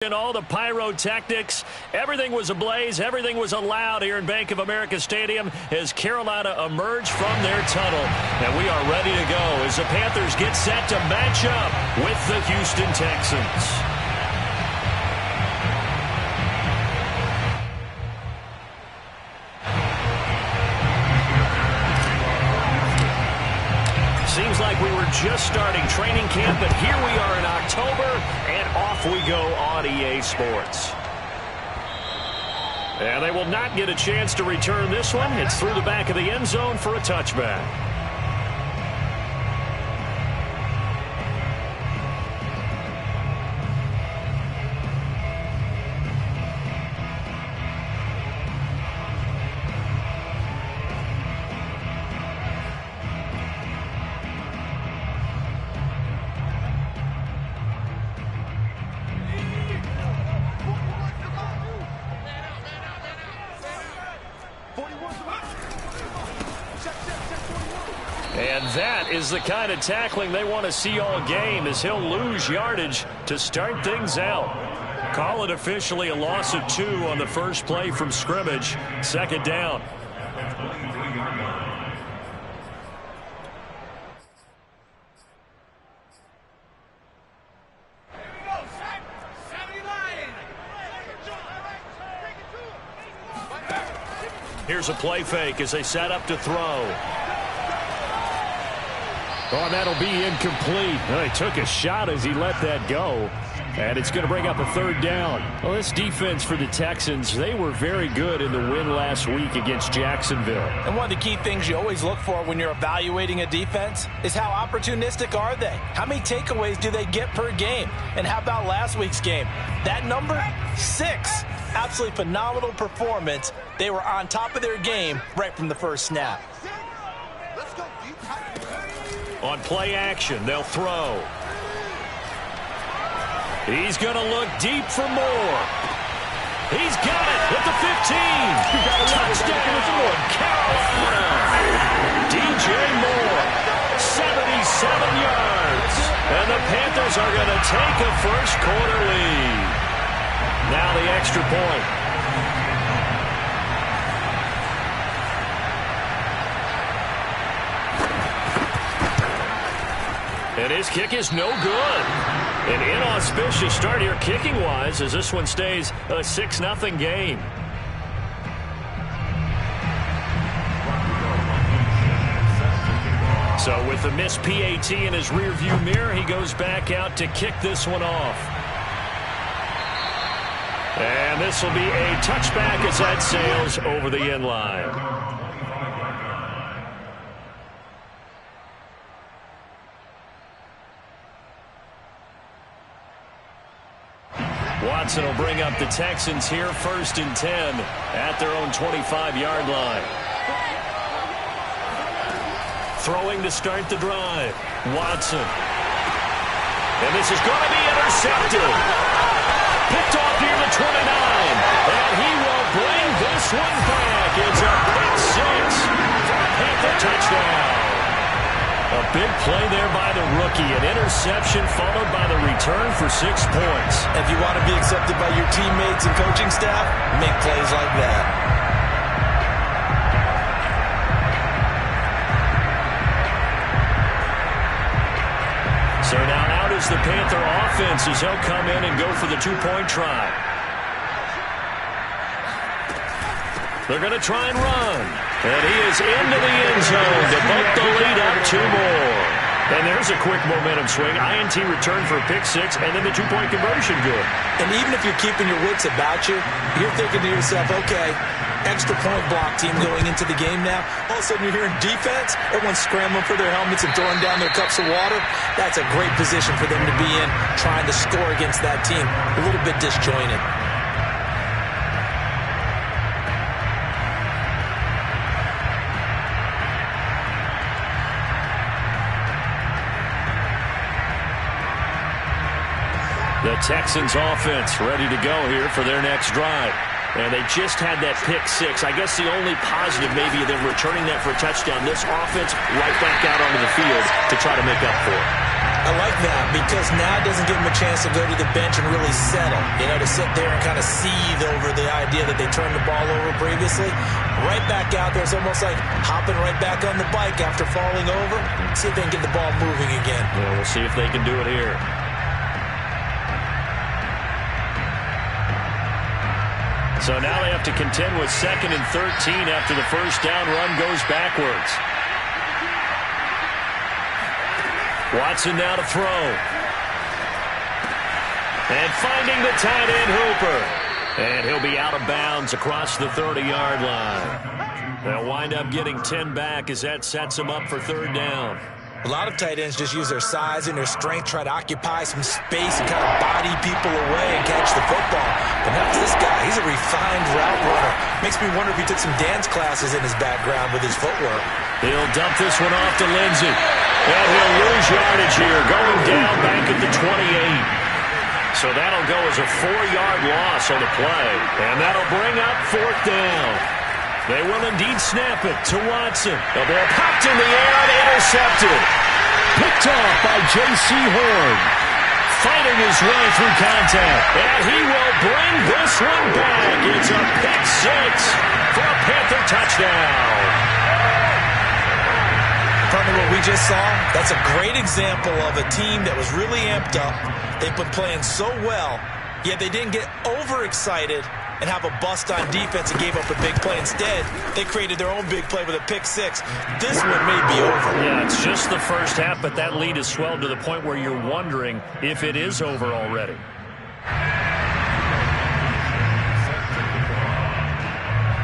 And all the pyrotechnics, everything was ablaze, everything was allowed here in Bank of America Stadium as Carolina emerged from their tunnel. And we are ready to go as the Panthers get set to match up with the Houston Texans. Seems like we were just starting training camp, but here we are in October, and off we go on EA Sports. And they will not get a chance to return this one. It's through the back of the end zone for a touchback. And that is the kind of tackling they want to see all game, as he'll lose yardage to start things out. Call it officially a loss of 2 on the first play from scrimmage. Second down. Here's a play fake as they set up to throw. Oh, and that'll be incomplete. Well, he took a shot as he let that go. And it's going to bring up a third down. Well, this defense for the Texans, they were very good in the win last week against Jacksonville. And one of the key things you always look for when you're evaluating a defense is how opportunistic are they? How many takeaways do they get per game? And how about last week's game? That number, 6. Absolutely phenomenal performance. They were on top of their game right from the first snap. On play action, they'll throw. He's going to look deep for more. He's got it at the 15. Touchdown, Carolina. DJ Moore, 77 yards. And the Panthers are going to take a first quarter lead. Now the extra point. And his kick is no good. An inauspicious start here kicking-wise as this one stays a 6-0 game. So with the missed PAT in his rearview mirror, he goes back out to kick this one off. And this will be a touchback as that sails over the end line. Watson will bring up the Texans here, 1st and 10 at their own 25-yard line. Throwing to start the drive. Watson. And this is going to be intercepted. Picked off near the 29. And he will bring this one back. It's a pick 6 for a Panther touchdown. A big play there by the rookie. An interception followed by the return for 6 points. If you want to be accepted by your teammates and coaching staff, make plays like that. So now out is the Panther offense as they'll come in and go for the 2-point try. They're going to try and run. And he is into the end zone to bump the lead up 2 more. And there's a quick momentum swing. INT return for a pick 6, and then the 2-point conversion good. And even if you're keeping your wits about you, you're thinking to yourself, okay, extra point block team going into the game now. All of a sudden you're hearing defense, everyone's scrambling for their helmets and throwing down their cups of water. That's a great position for them to be in, trying to score against that team. A little bit disjointed. The Texans offense ready to go here for their next drive. And they just had that pick 6. I guess the only positive maybe of them returning that for a touchdown. This offense right back out onto the field to try to make up for it. I like that because now it doesn't give them a chance to go to the bench and really settle, to sit there and kind of seethe over the idea that they turned the ball over previously. Right back out there. It's almost like hopping right back on the bike after falling over. See if they can get the ball moving again. Yeah, we'll see if they can do it here. So now they have to contend with 2nd and 13 after the first down run goes backwards. Watson now to throw. And finding the tight end Hooper. And he'll be out of bounds across the 30-yard line. They'll wind up getting 10 back as that sets them up for 3rd down. A lot of tight ends just use their size and their strength, try to occupy some space and kind of body people away and catch the football. But not this guy. He's a refined route runner. Makes me wonder if he took some dance classes in his background with his footwork. He'll dump this one off to Lindsey. And he'll lose yardage here, going down back at the 28. So that'll go as a 4-yard loss on the play. And that'll bring up 4th down. They will indeed snap it to Watson. The ball popped in the air and intercepted. Picked off by J.C. Horn. Fighting his way through contact. And he will bring this one back. It's a pick 6 for a Panther touchdown. Partner, what we just saw, that's a great example of a team that was really amped up. They've been playing so well, yet they didn't get overexcited and have a bust on defense and gave up a big play. Instead, they created their own big play with a pick 6. This one may be over. Yeah, it's just the first half, but that lead has swelled to the point where you're wondering if it is over already.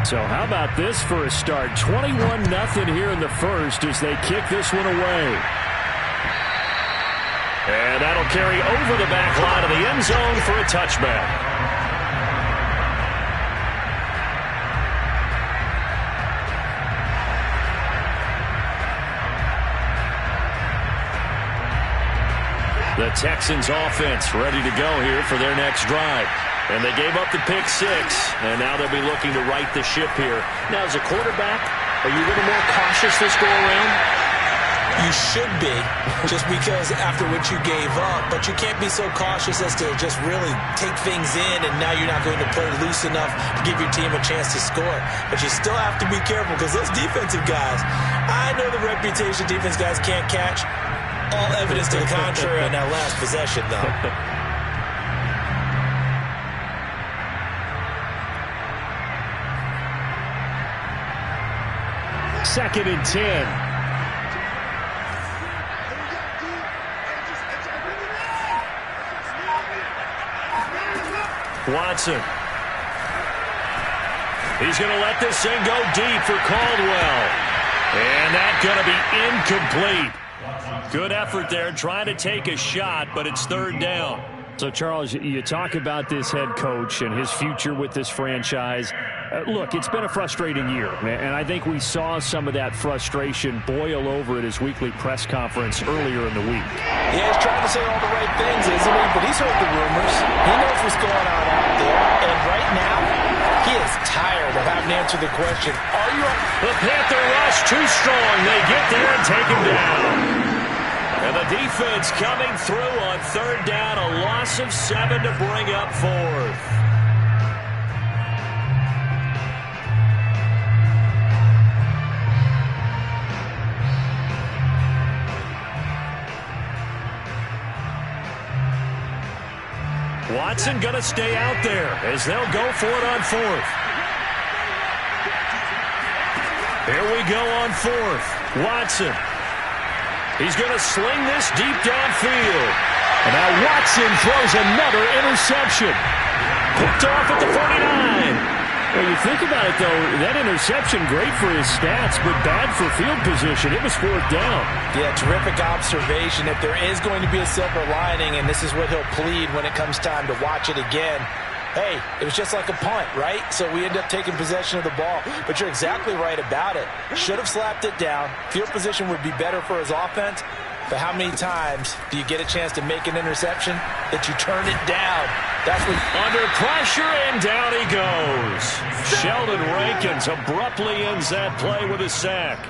So how about this for a start? 21-0 here in the first as they kick this one away. And that'll carry over the back line of the end zone for a touchback. The Texans offense ready to go here for their next drive. And they gave up the pick 6, and now they'll be looking to right the ship here. Now, as a quarterback, are you a little more cautious this go around? You should be, just because after what you gave up. But you can't be so cautious as to just really take things in, and now you're not going to play loose enough to give your team a chance to score. But you still have to be careful because those defensive guys, I know the reputation defense guys can't catch. All evidence to the contrary on that last possession, though. 2nd and 10. Watson. He's going to let this thing go deep for Caldwell. And that's going to be incomplete. Good effort there, trying to take a shot, but it's 3rd down. So, Charles, you talk about this head coach and his future with this franchise. Look, it's been a frustrating year, and I think we saw some of that frustration boil over at his weekly press conference earlier in the week. Yeah, he's trying to say all the right things, isn't he? But he's heard the rumors. He knows what's going on out there. And right now, he is tired of having to answer the question, are you up? The Panther rush too strong. They get there and take him down. And the defense coming through on 3rd down, a loss of 7 to bring up 4th. Watson going to stay out there as they'll go for it on 4th. Here we go on 4th. Watson. He's going to sling this deep downfield. And now Watson throws another interception. Picked off at the 49. Well, you think about it, though, that interception, great for his stats, but bad for field position. It was 4th down. Yeah, terrific observation. If there is going to be a silver lining, and this is what he'll plead when it comes time to watch it again, hey, it was just like a punt, right? So we end up taking possession of the ball. But you're exactly right about it. Should have slapped it down. Field position would be better for his offense. But how many times do you get a chance to make an interception that you turn it down? That's when under pressure, and down he goes. Sheldon Rankins abruptly ends that play with a sack.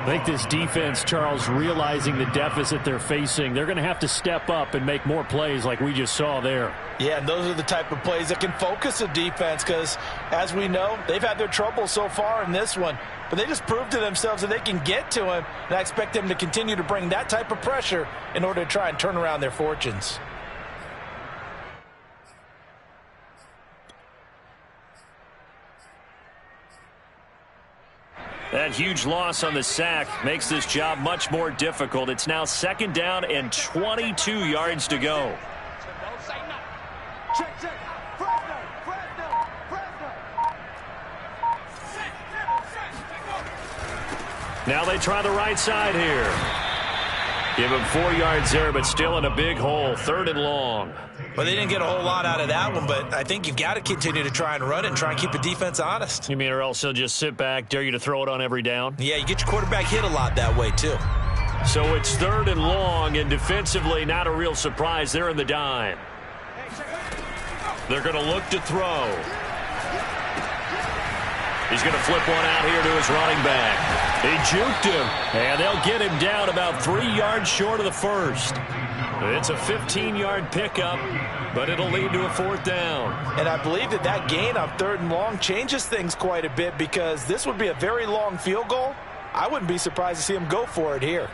I think this defense, Charles, realizing the deficit they're facing, they're going to have to step up and make more plays like we just saw there. Yeah, and those are the type of plays that can focus a defense because, as we know, they've had their trouble so far in this one. But they just proved to themselves that they can get to him, and I expect them to continue to bring that type of pressure in order to try and turn around their fortunes. That huge loss on the sack makes this job much more difficult. It's now 2nd down and 22 yards to go. Now they try the right side here. Give him 4 yards there, but still in a big hole. 3rd and long. Well, they didn't get a whole lot out of that one, but I think you've got to continue to try and run it and try and keep the defense honest. You mean or else they'll just sit back, dare you to throw it on every down? Yeah, you get your quarterback hit a lot that way, too. So it's 3rd and long, and defensively not a real surprise. They're in the dime. They're going to look to throw. He's going to flip one out here to his running back. He juked him, and they'll get him down about 3 yards short of the first. It's a 15-yard pickup, but it'll lead to a 4th down. And I believe that gain on 3rd and long changes things quite a bit because this would be a very long field goal. I wouldn't be surprised to see him go for it here.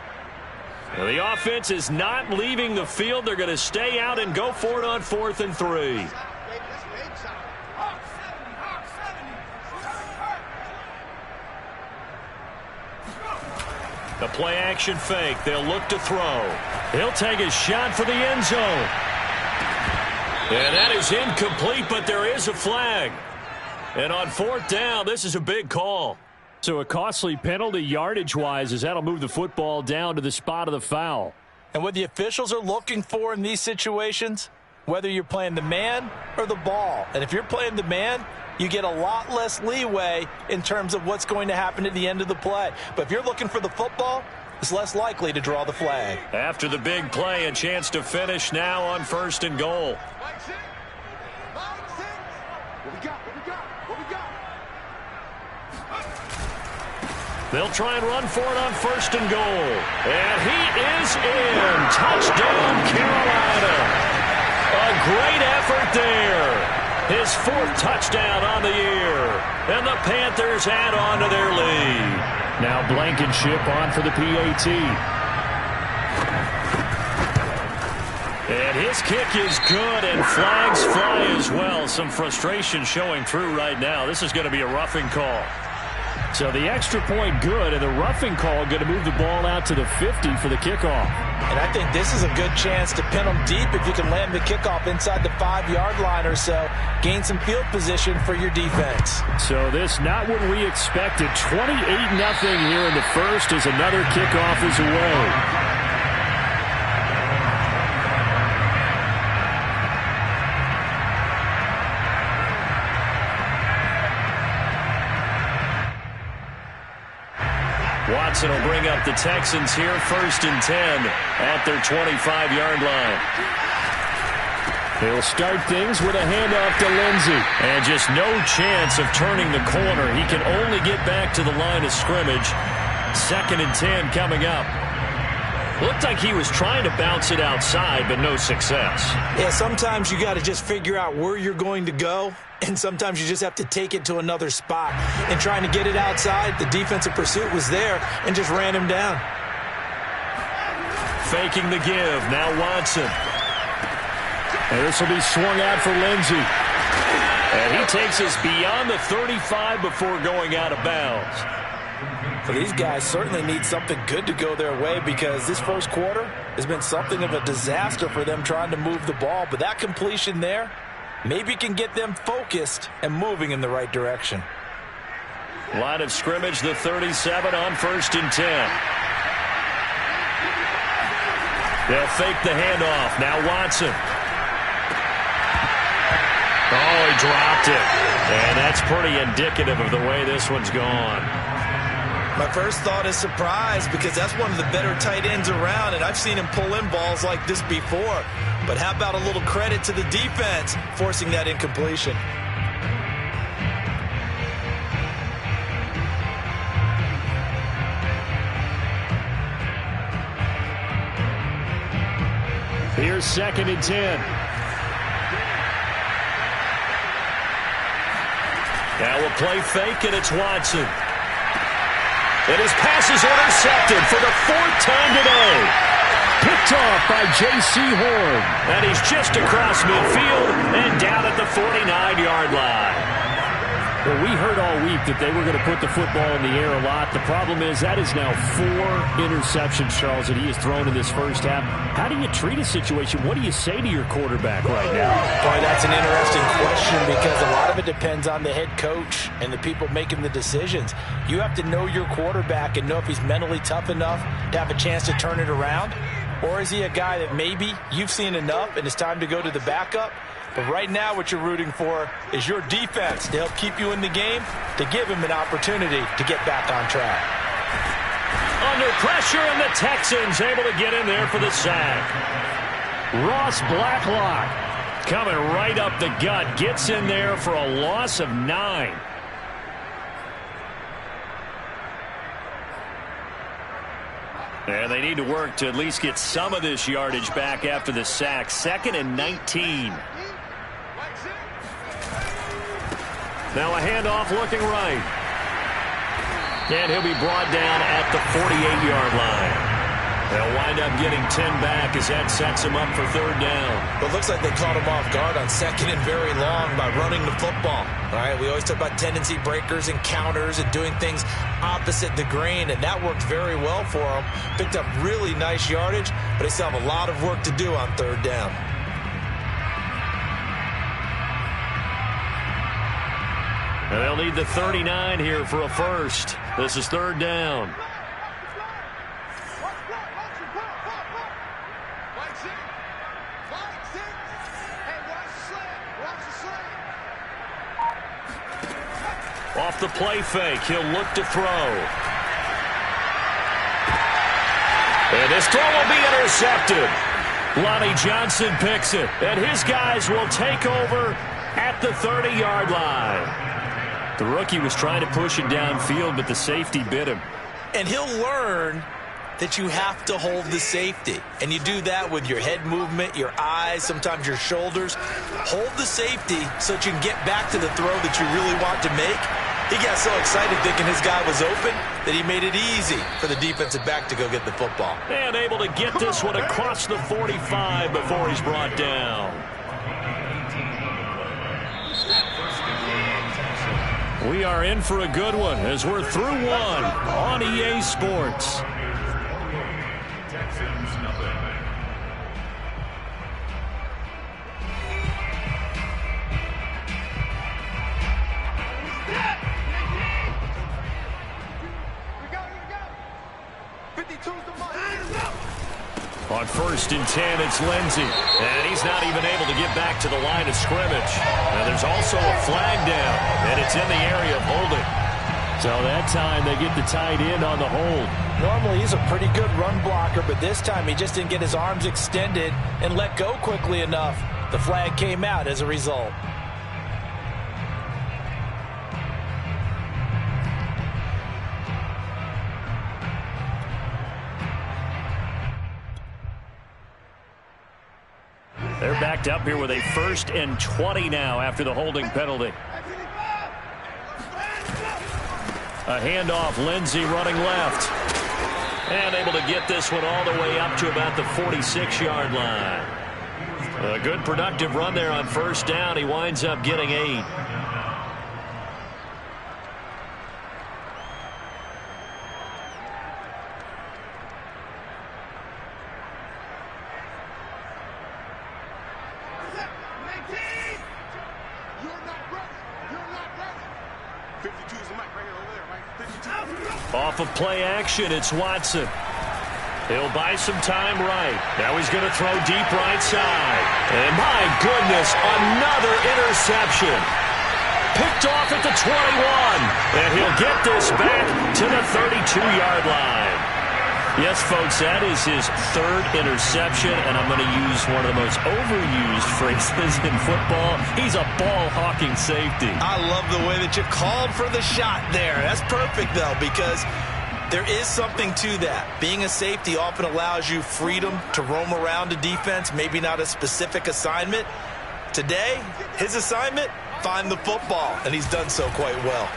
Well, the offense is not leaving the field. They're going to stay out and go for it on 4th and 3. The play-action fake. They'll look to throw. He'll take a shot for the end zone. And that is incomplete, but there is a flag. And on 4th down, this is a big call. So a costly penalty yardage-wise as that'll move the football down to the spot of the foul. And what the officials are looking for in these situations, whether you're playing the man or the ball. And if you're playing the man, you get a lot less leeway in terms of what's going to happen at the end of the play. But if you're looking for the football, it's less likely to draw the flag. After the big play, a chance to finish now on 1st and goal. They'll try and run for it on 1st and goal. And he is in. Touchdown, Carolina. A great effort there. His 4th touchdown on the year. And the Panthers add on to their lead. Now Blankenship on for the PAT. And his kick is good, and flags fly as well. Some frustration showing through right now. This is going to be a roughing call. So the extra point good, and the roughing call going to move the ball out to the 50 for the kickoff. And I think this is a good chance to pin them deep if you can land the kickoff inside the 5-yard line or so. Gain some field position for your defense. So this not what we expected. 28-0 here in the first as another kickoff is away. Watson will bring up the Texans here, 1st and 10 at their 25-yard line. He'll start things with a handoff to Lindsey. And just no chance of turning the corner. He can only get back to the line of scrimmage. 2nd and 10 coming up. Looked like he was trying to bounce it outside, but no success. Yeah, sometimes you got to just figure out where you're going to go, and sometimes you just have to take it to another spot. And trying to get it outside, the defensive pursuit was there and just ran him down. Faking the give, now Watson. And this will be swung out for Lindsey. And he takes us beyond the 35 before going out of bounds. So these guys certainly need something good to go their way because this first quarter has been something of a disaster for them trying to move the ball. But that completion there maybe can get them focused and moving in the right direction. Line of scrimmage, the 37 on 1st and 10. They'll fake the handoff. Now Watson. Oh, he dropped it. And that's pretty indicative of the way this one's gone. My first thought is surprise because that's one of the better tight ends around, and I've seen him pull in balls like this before. But how about a little credit to the defense forcing that incompletion? Here's 2nd and 10. Now a play fake, and it's Watson. And his pass is intercepted for the 4th time today. Picked off by J.C. Horn. And he's just across midfield and down at the 49-yard line. Well, we heard all week that they were going to put the football in the air a lot. The problem is that is now 4 interceptions, Charles, that he has thrown in this first half. How do you treat a situation? What do you say to your quarterback right now? Boy, that's an interesting question because a lot of it depends on the head coach and the people making the decisions. You have to know your quarterback and know if he's mentally tough enough to have a chance to turn it around. Or is he a guy that maybe you've seen enough and it's time to go to the backup? But right now what you're rooting for is your defense to help keep you in the game, to give him an opportunity to get back on track. Under pressure, and the Texans able to get in there for the sack. Ross Blacklock coming right up the gut, gets in there for a loss of 9. And they need to work to at least get some of this yardage back after the sack. 2nd and 19. Now a handoff looking right. And he'll be brought down at the 48-yard line. They'll wind up getting 10 back as that sets him up for 3rd down. But it looks like they caught him off guard on 2nd and very long by running the football. All right, we always talk about tendency breakers and counters and doing things opposite the grain, and that worked very well for them. Picked up really nice yardage, but they still have a lot of work to do on 3rd down. And they'll need the 39 here for a first. This is 3rd down. Off the play fake, he'll look to throw. And his throw will be intercepted. Lonnie Johnson picks it, and his guys will take over at the 30-yard line. The rookie was trying to push it downfield, but the safety bit him. And he'll learn that you have to hold the safety. And you do that with your head movement, your eyes, sometimes your shoulders. Hold the safety so that you can get back to the throw that you really want to make. He got so excited thinking his guy was open that he made it easy for the defensive back to go get the football. And able to get this one across the 45 before he's brought down. We are in for a good one as we're through one on EA Sports. On 1st and 10, it's Lindsey. And he's not even able to get back to the line of scrimmage. Now there's also a flag down, and it's in the area of holding. So that time they get the tight end on the hold. Normally he's a pretty good run blocker, but this time he just didn't get his arms extended and let go quickly enough. The flag came out as a result. They're backed up here with a 1st and 20 now after the holding penalty. A handoff, Lindsey running left. And able to get this one all the way up to about the 46-yard line. A good productive run there on 1st down. He winds up getting 8. Off of play action, it's Watson. He'll buy some time right. Now he's going to throw deep right side. And my goodness, another interception. Picked off at the 21. And he'll get this back to the 32-yard line. Yes, folks, that is his 3rd interception, and I'm going to use one of the most overused phrases in football. He's a ball-hawking safety. I love the way that you called for the shot there. That's perfect, though, because There is something to that. Being a safety often allows you freedom to roam around a defense, maybe not a specific assignment. Today, his assignment, find the football, and he's done so quite well.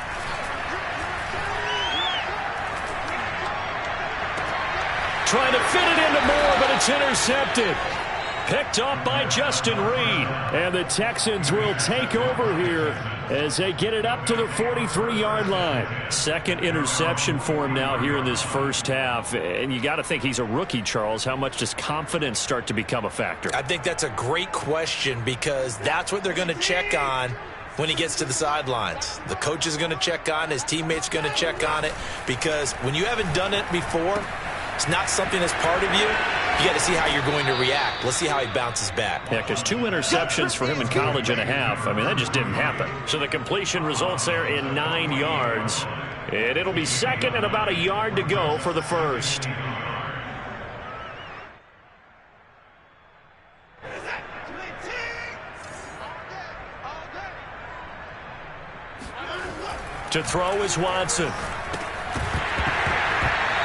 Trying to fit it into Moore, but it's intercepted. Picked up by Justin Reed. And the Texans will take over here as they get it up to the 43-yard line. Second interception for him now here in this first half. And you got to think he's a rookie, Charles. How much does confidence start to become a factor? I think that's a great question because that's what they're going to check on when he gets to the sidelines. The coach is going to check on, his teammates going to check on it, because when you haven't done it before, it's not something that's part of you. You got to see how you're going to react. Let's see how he bounces back. Yeah, because 2 interceptions for him in college and a half. I mean, that just didn't happen. So the completion results there in 9 yards. And it'll be second and about a yard to go for the first. To throw is Watson.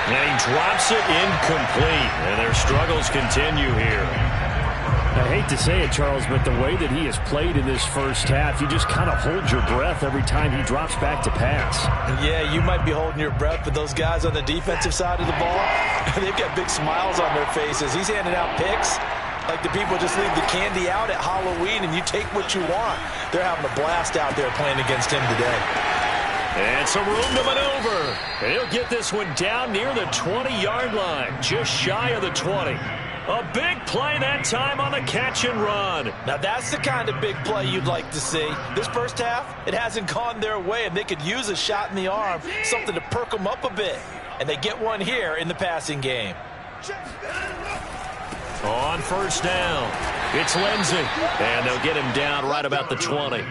And he drops it incomplete. And their struggles continue here. I hate to say it, Charles, but the way that he has played in this first half, you just kind of hold your breath every time he drops back to pass. Yeah, you might be holding your breath, but those guys on the defensive side of the ball, they've got big smiles on their faces. He's handing out picks like the people just leave the candy out at Halloween and you take what you want. They're having a blast out there playing against him today. And some room to maneuver. And he'll get this one down near the 20-yard line, just shy of the 20. A big play that time on the catch and run. Now that's the kind of big play you'd like to see. This first half, it hasn't gone their way, and they could use a shot in the arm, something to perk them up a bit. And they get one here in the passing game. On first down, it's Lindsey. And they'll get him down right about the 20.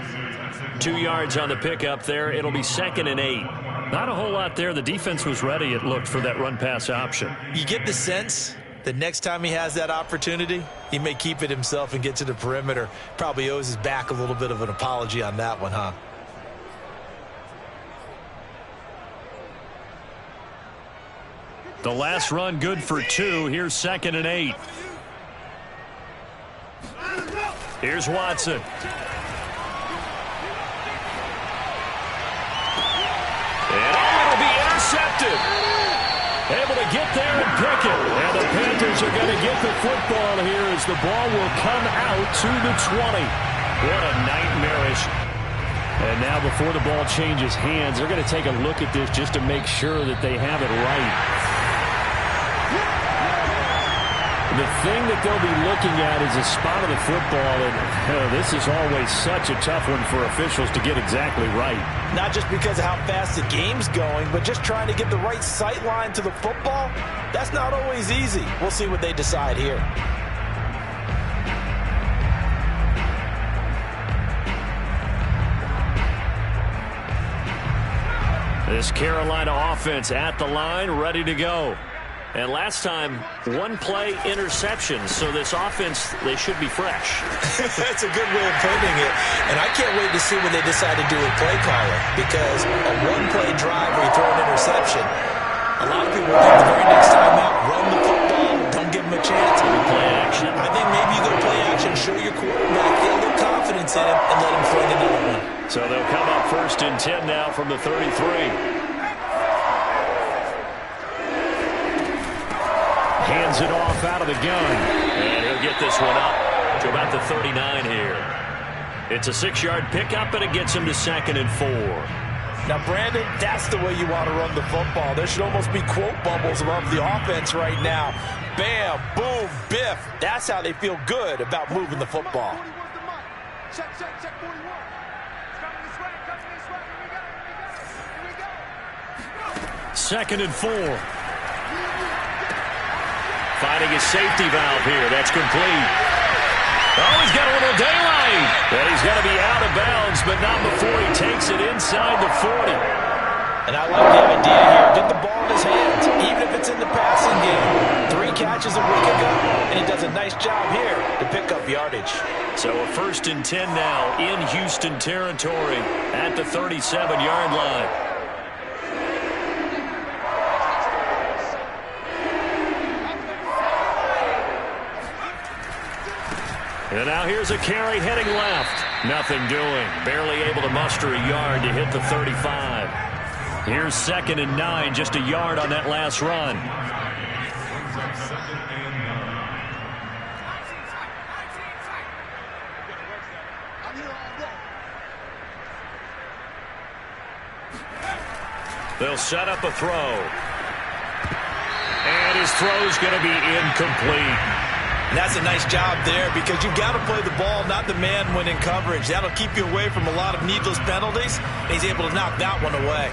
2 yards on the pickup there. It'll be second and 8. Not a whole lot there. The defense was ready, it looked, for that run-pass option. You get the sense that next time he has that opportunity, he may keep it himself and get to the perimeter. Probably owes his back a little bit of an apology on that one, huh? The last run good for 2. Here's second and 8. Here's Watson. And it'll be intercepted. Able to get there and pick it. And the Panthers are going to get the football here as the ball will come out to the 20. What a nightmarish. And now before the ball changes hands, they're going to take a look at this just to make sure that they have it right. The thing that they'll be looking at is a spot of the football, and this is always such a tough one for officials to get exactly right. Not just because of how fast the game's going, but just trying to get the right sight line to the football. That's not always easy. We'll see what they decide here. This Carolina offense at the line, ready to go. And last time, 1-play interception. So this offense, they should be fresh. That's a good way of putting it. And I can't wait to see when they decide to do a play caller. Because a 1-play drive where you throw an interception, a lot of people think the very next time out, run the football, don't give him a chance. Play action. I think maybe you go play action, show your quarterback, get a little confidence in him, and let him find another one. So they'll come up first and 10 now from the 33. Hands it off out of the gun. And he'll get this one up to about the 39 here. It's a 6-yard pickup, and it gets him to second and 4. Now, Brandon, that's the way you want to run the football. There should almost be quote bubbles above the offense right now. Bam, boom, biff. That's how they feel good about moving the football. Check 41. Coming this way, Here we go. Second and 4. Finding his safety valve here. That's complete. Oh, he's got a little daylight. And he's going to be out of bounds, but not before he takes it inside the 40. And I like the idea here. Get the ball in his hands, even if it's in the passing game. 3 catches a week ago, and he does a nice job here to pick up yardage. So a first and 10 now in Houston territory at the 37-yard line. And now here's a carry heading left. Nothing doing. Barely able to muster a yard to hit the 35. Here's 2nd and 9, just a yard on that last run. They'll set up a throw. And his throw's going to be incomplete. And that's a nice job there because you've got to play the ball, not the man when in coverage. That'll keep you away from a lot of needless penalties. And he's able to knock that one away.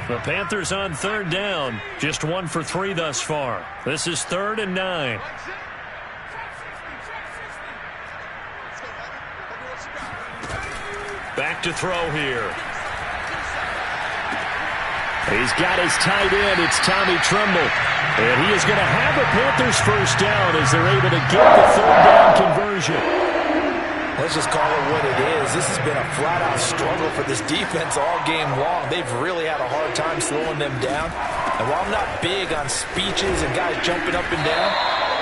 The Panthers on 3rd down. Just 1 for 3 thus far. This is 3rd and 9. Back to throw here. He's got his tight end. It's Tommy Tremble. And he is going to have the Panthers first down as they're able to get the 3rd down conversion. Let's just call it what it is. This has been a flat-out struggle for this defense all game long. They've really had a hard time slowing them down. And while I'm not big on speeches and guys jumping up and down,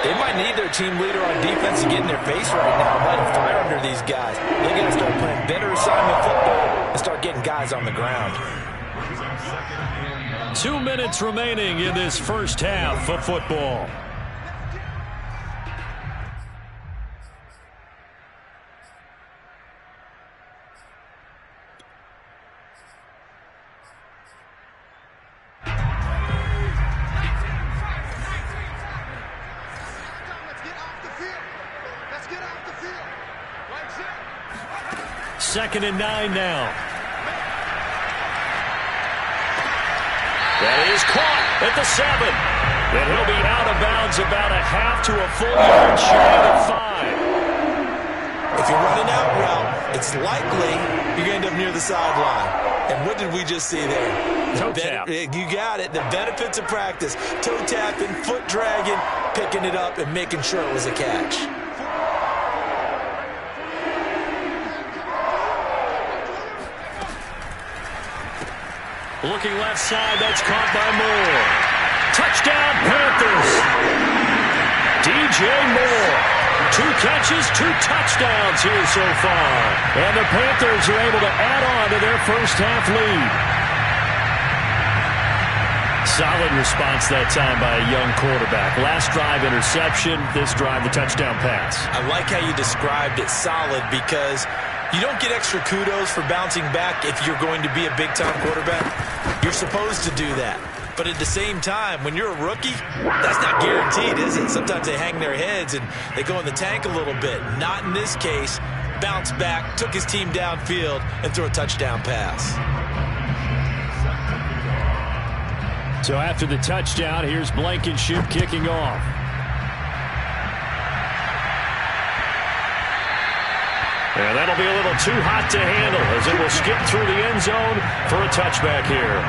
they might need their team leader on defense to get in their face right now and light a fire under these guys. They're going to start playing better assignment football and start getting guys on the ground. 2 minutes remaining in this first half of football. Second and 9 now. That is caught at the 7. And he'll be out of bounds about a half to a full yard shy of 5. If you're running out route, it's likely you're going to end up near the sideline. And what did we just see there? Toe tap. You got it. The benefits of practice. Toe tapping, foot dragging, picking it up, and making sure it was a catch. Looking left side, that's caught by Moore. Touchdown, Panthers. DJ Moore. 2 catches, 2 touchdowns here so far. And the Panthers are able to add on to their first half lead. Solid response that time by a young quarterback. Last drive, interception. This drive, the touchdown pass. I like how you described it, solid, because you don't get extra kudos for bouncing back if you're going to be a big-time quarterback. You're supposed to do that. But at the same time, when you're a rookie, that's not guaranteed, is it? Sometimes they hang their heads and they go in the tank a little bit. Not in this case. Bounce back, took his team downfield, and threw a touchdown pass. So after the touchdown, here's Blankenship kicking off. And that'll be a little too hot to handle as it will skip through the end zone for a touchback here.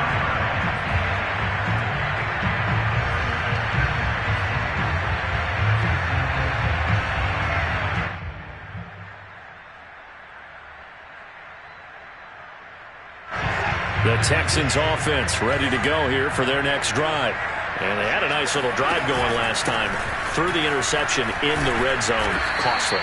The Texans offense ready to go here for their next drive. And they had a nice little drive going last time. Threw the interception in the red zone. Costly.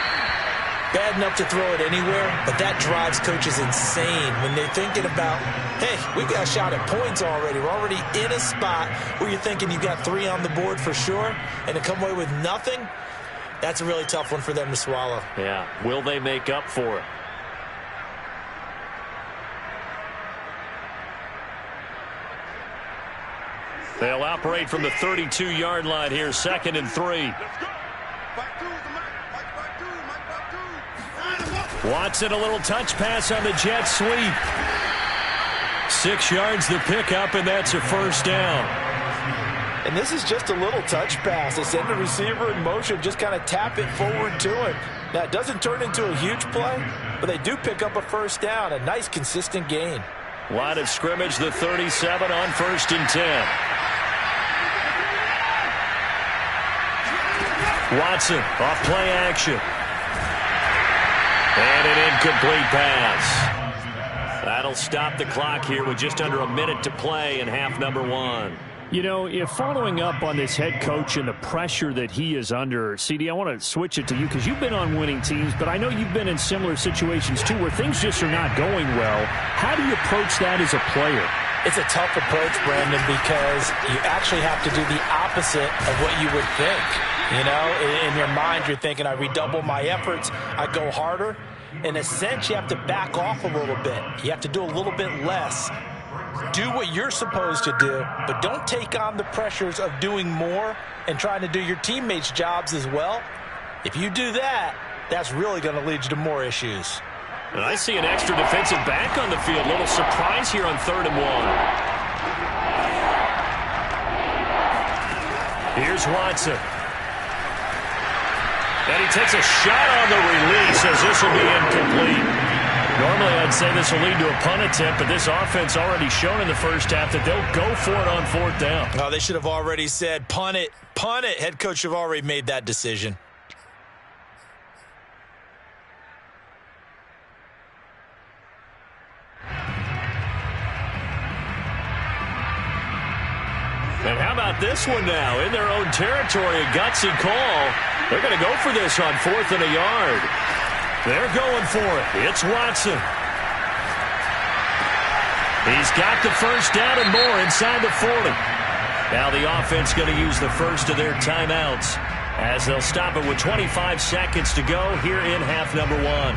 Bad enough to throw it anywhere, but that drives coaches insane when they're thinking about, hey, we've got a shot at points already. We're already in a spot where you're thinking you've got 3 on the board for sure, and to come away with nothing, that's a really tough one for them to swallow. Yeah, will they make up for it? They'll operate from the 32-yard line here, 2nd and 3. Watson, a little touch pass on the jet sweep. 6 yards the pickup, and that's a first down. And this is just a little touch pass. They send the receiver in motion, just kind of tap it forward to him. Now, it doesn't turn into a huge play, but they do pick up a first down, a nice, consistent gain. Line of scrimmage, the 37 on 1st and 10. Watson off play action. And an incomplete pass. That'll stop the clock here with just under a minute to play in half number one. You know, if following up on this head coach and the pressure that he is under, CD, I want to switch it to you because you've been on winning teams, but I know you've been in similar situations too where things just are not going well. How do you approach that as a player? It's a tough approach, Brandon, because you actually have to do the opposite of what you would think. You know, in your mind, you're thinking, I redouble my efforts, I go harder. In a sense, you have to back off a little bit. You have to do a little bit less. Do what you're supposed to do, but don't take on the pressures of doing more and trying to do your teammates' jobs as well. If you do that, that's really going to lead you to more issues. And I see an extra defensive back on the field. A little surprise here on 3rd and 1. Here's Watson. And he takes a shot on the release as this will be incomplete. Normally, I'd say this will lead to a punt attempt, but this offense already shown in the first half that they'll go for it on 4th down. Oh, they should have already said, punt it, punt it. Head coach should have already made that decision. And how about this one now? In their own territory, a gutsy call. They're going to go for this on 4th and a yard. They're going for it. It's Watson. He's got the first down and more inside the 40. Now the offense going to use the first of their timeouts as they'll stop it with 25 seconds to go here in half number one.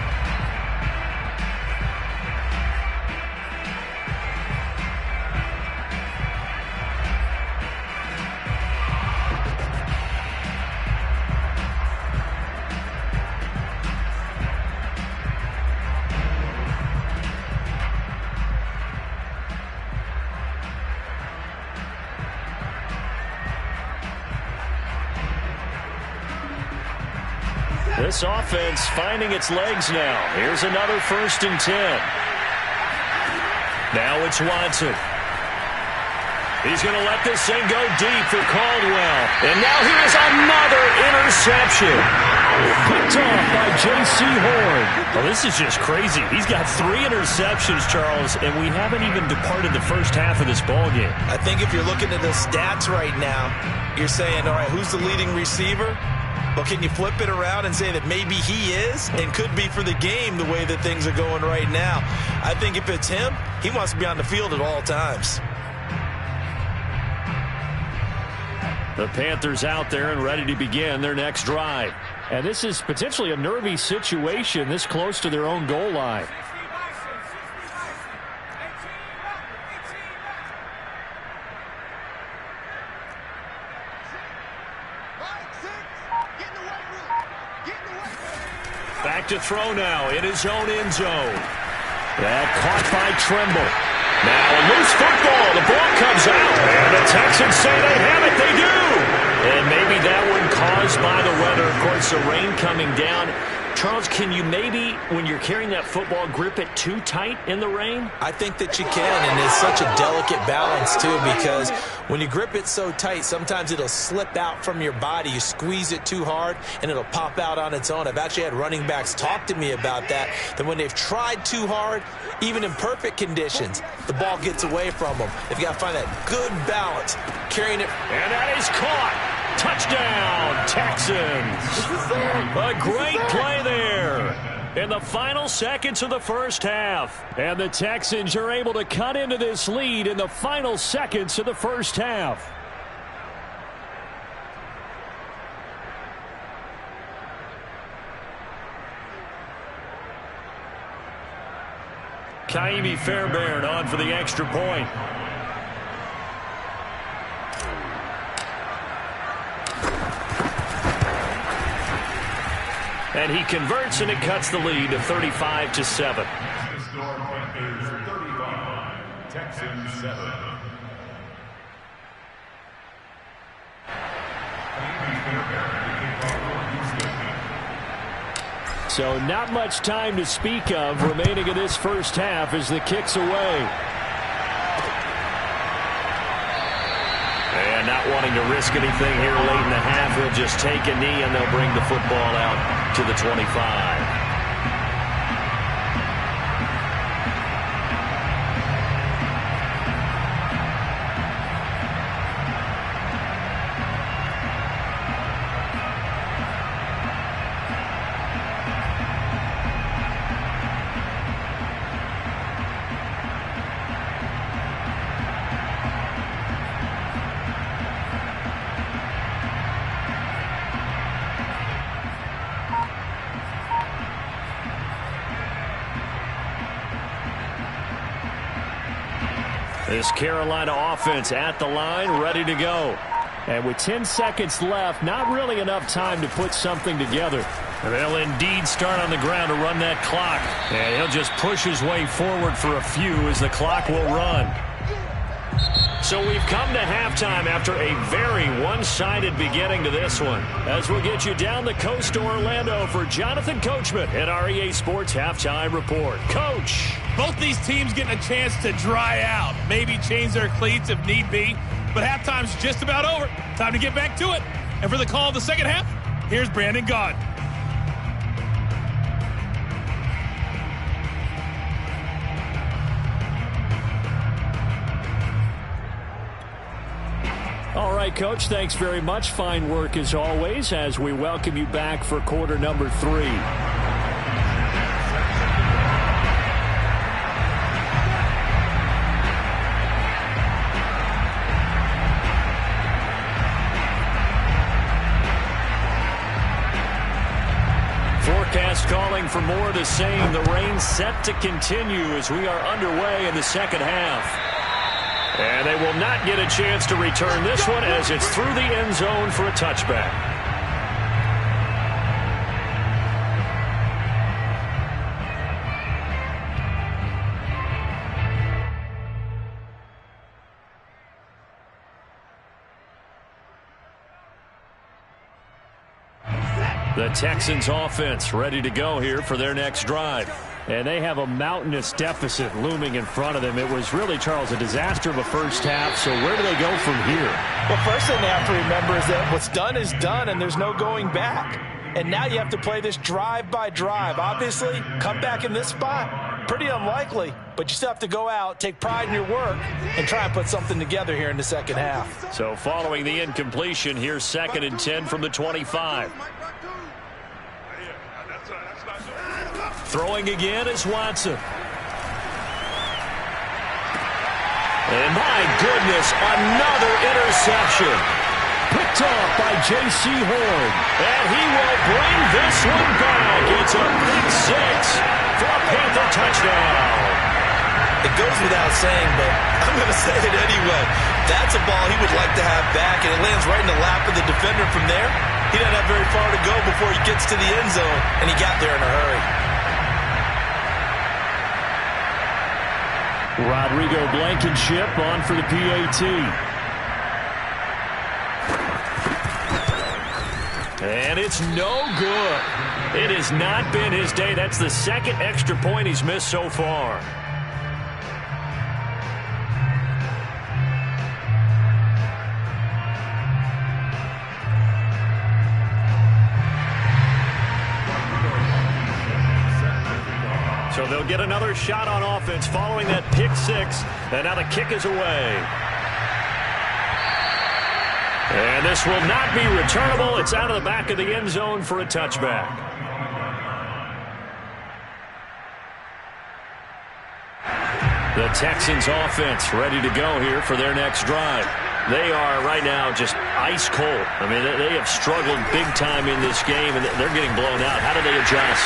This offense finding its legs now. Here's another 1st and 10. Now it's Watson. He's going to let this thing go deep for Caldwell. And now here's another interception. Picked off by J.C. Horn. Well, this is just crazy. He's got 3 interceptions, Charles, and we haven't even departed the first half of this ballgame. I think if you're looking at the stats right now, you're saying, all right, who's the leading receiver? Well, can you flip it around and say that maybe he is and could be for the game the way that things are going right now? I think if it's him, he wants to be on the field at all times. The Panthers out there and ready to begin their next drive. And this is potentially a nervy situation this close to their own goal line. Back to throw now in his own end zone. That caught by Tremble. Now a loose football. The ball comes out. And the Texans say they have it. They do. And maybe that one caused by the weather. Of course, the rain coming down. Charles, can you maybe, when you're carrying that football, grip it too tight in the rain? I think that you can, and it's such a delicate balance, too, because when you grip it so tight, sometimes it'll slip out from your body. You squeeze it too hard, and it'll pop out on its own. I've actually had running backs talk to me about that when they've tried too hard, even in perfect conditions, the ball gets away from them. They've got to find that good balance, carrying it. And that is caught. Touchdown, Texans. A great play there in the final seconds of the first half. And the Texans are able to cut into this lead in the final seconds of the first half. Kaimi Fairbairn on for the extra point. And he converts, and it cuts the lead to 35-7. Panthers 35, Texans 7. So not much time to speak of remaining in this first half as the kick's away. And not wanting to risk anything here late in the half. He'll just take a knee, and they'll bring the football out to the 25. This Carolina offense at the line, ready to go. And with 10 seconds left, not really enough time to put something together. And they'll indeed start on the ground to run that clock. And he'll just push his way forward for a few as the clock will run. So we've come to halftime after a very one-sided beginning to this one. As we'll get you down the coast to Orlando for Jonathan Coachman at our EA Sports Halftime Report. Coach. Both these teams getting a chance to dry out, maybe change their cleats if need be. But halftime's just about over. Time to get back to it. And for the call of the second half, here's Brandon Gaud. All right, Coach, thanks very much. Fine work as always as we welcome you back for quarter number 3. Forecast calling for more of the same. The rain set to continue as we are underway in the second half. And they will not get a chance to return this one as it's through the end zone for a touchback. The Texans offense ready to go here for their next drive. And they have a mountainous deficit looming in front of them. It was really, Charles, a disaster of a first half. So where do they go from here? Well, first thing they have to remember is that what's done is done, and there's no going back. And now you have to play this drive by drive. Obviously, come back in this spot, pretty unlikely. But you still have to go out, take pride in your work, and try and put something together here in the second half. So following the incompletion, here's 2nd and 10 from the 25. Throwing again is Watson. And my goodness, another interception. Picked off by J.C. Horn. And he will bring this one back. It's a big 6 for a Panther touchdown. It goes without saying, but I'm going to say it anyway. That's a ball he would like to have back, and it lands right in the lap of the defender from there. He doesn't have very far to go before he gets to the end zone, and he got there in a hurry. Rodrigo Blankenship on for the PAT. And it's no good. It has not been his day. That's the second extra point he's missed so far. So they'll get another shot on offense following that pick 6. And now the kick is away. And this will not be returnable. It's out of the back of the end zone for a touchback. The Texans offense ready to go here for their next drive. They are right now just ice cold. I mean, they have struggled big time in this game, and they're getting blown out. How do they adjust?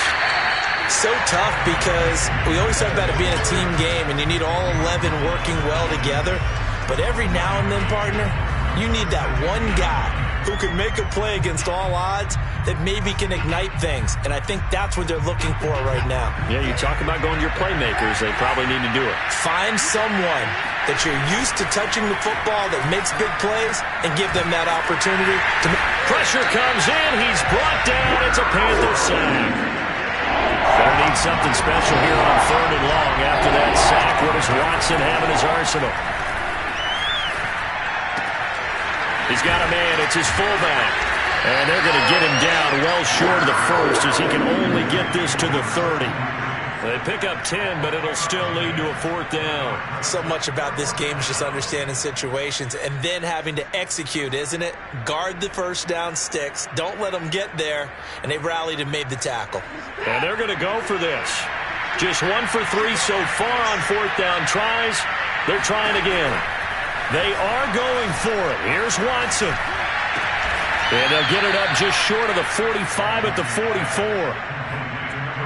So tough because we always talk about it being a team game and you need all 11 working well together. But every now and then, partner, you need that one guy who can make a play against all odds that maybe can ignite things. And I think that's what they're looking for right now. Yeah, you talk about going to your playmakers. They probably need to do it. Find someone that you're used to touching the football that makes big plays and give them that opportunity to make. Pressure comes in. He's brought down. It's a Panther sack. They'll need something special here on 3rd and long after that sack. What does Watson have in his arsenal? He's got a man. It's his fullback. And they're going to get him down well short of the first as he can only get this to the 30. They pick up 10, but it'll still lead to a 4th down. So much about this game is just understanding situations and then having to execute, isn't it? Guard the first down sticks. Don't let them get there. And they rallied and made the tackle. And they're going to go for this. Just 1 for 3 so far on 4th down tries. They're trying again. They are going for it. Here's Watson. And they'll get it up just short of the 45 at the 44.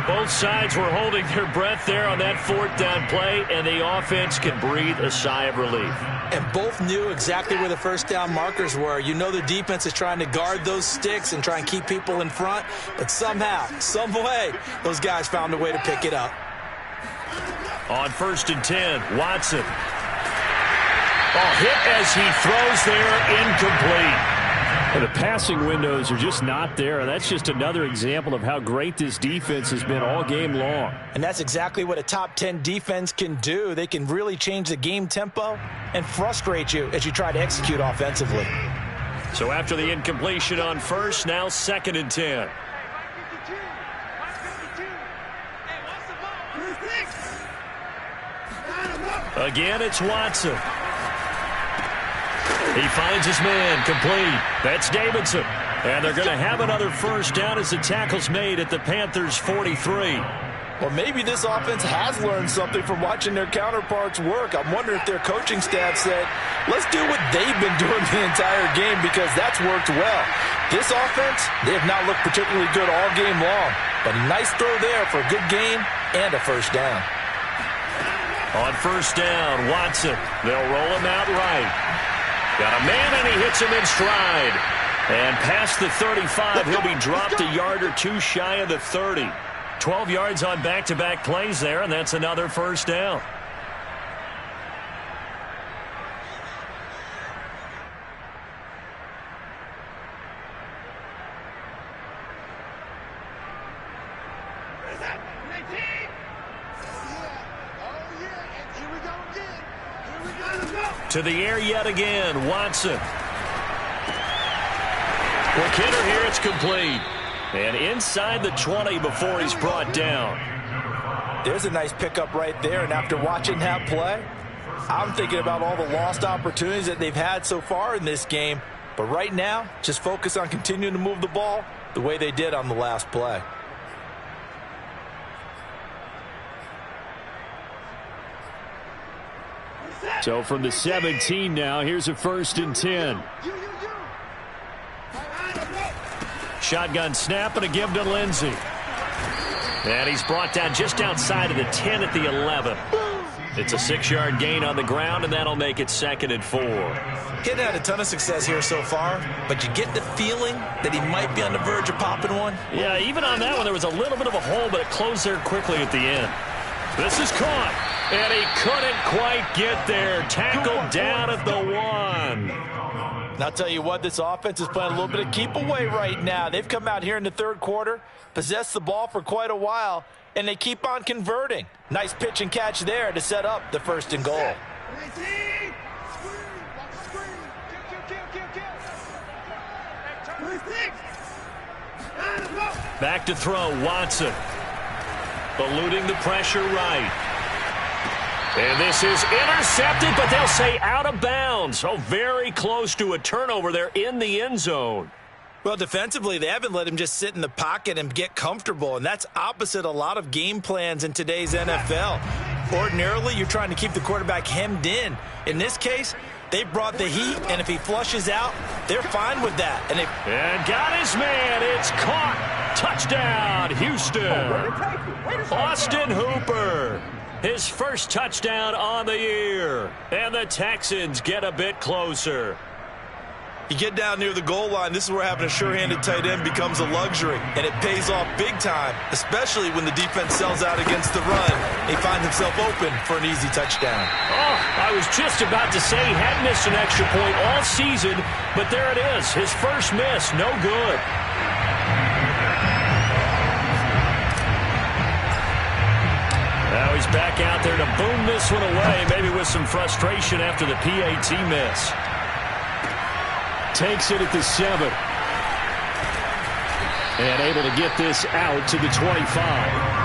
Both sides were holding their breath there on that 4th down play, and the offense can breathe a sigh of relief. And both knew exactly where the first down markers were. You know the defense is trying to guard those sticks and try and keep people in front, but somehow, some way, those guys found a way to pick it up. On 1st and 10, Watson. Hit as he throws there, incomplete. And the passing windows are just not there. That's just another example of how great this defense has been all game long. And that's exactly what a top 10 defense can do. They can really change the game tempo and frustrate you as you try to execute offensively. So after the incompletion on 1st, now 2nd and 10. Again, it's Watson. He finds his man, complete. That's Davidson. And they're going to have another first down as the tackle's made at the Panthers' 43. Well, maybe this offense has learned something from watching their counterparts work. I'm wondering if their coaching staff said, let's do what they've been doing the entire game because that's worked well. This offense, they have not looked particularly good all game long. But a nice throw there for a good gain and a first down. On 1st down, Watson. They'll roll him out right. Got a man, and he hits him in stride. And past the 35, he'll be dropped a yard or two shy of the 30. 12 yards on back-to-back plays there, and that's another first down. To the air yet again, Watson. Quick hitter here, it's complete. And inside the 20 before he's brought down. There's a nice pickup right there, and after watching that play, I'm thinking about all the lost opportunities that they've had so far in this game. But right now, just focus on continuing to move the ball the way they did on the last play. So from the 17 now, here's a 1st and 10. Shotgun snap and a give to Lindsey. And he's brought down just outside of the 10 at the 11. It's a 6-yard gain on the ground, and that'll make it 2nd and 4. He hadn't had a ton of success here so far, but you get the feeling that he might be on the verge of popping one. Yeah, even on that one, there was a little bit of a hole, but it closed there quickly at the end. This is caught, and he couldn't quite get there. Tackled down at the 1. And I'll tell you what, this offense is playing a little bit of keep away right now. They've come out here in the 3rd quarter, possessed the ball for quite a while, and they keep on converting. Nice pitch and catch there to set up the 1st and goal. Back to throw, Watson. Eluding the pressure right. And this is intercepted, but they'll say out of bounds. So very close to a turnover there in the end zone. Well, defensively, they haven't let him just sit in the pocket and get comfortable, and that's opposite a lot of game plans in today's NFL. Ordinarily, you're trying to keep the quarterback hemmed in. In this case, they brought the heat, and if he flushes out, they're fine with that. And got his man. It's caught. Touchdown, Houston. Austin Hooper. His first touchdown on the year. And the Texans get a bit closer. You get down near the goal line, this is where having a sure-handed tight end becomes a luxury, and it pays off big time, especially when the defense sells out against the run. He finds himself open for an easy touchdown. Oh, I was just about to say he had missed an extra point all season, but there it is. His first miss, no good. Now he's back out there to boom this one away, maybe with some frustration after the PAT miss. takes it at the 7. And able to get this out to the 25.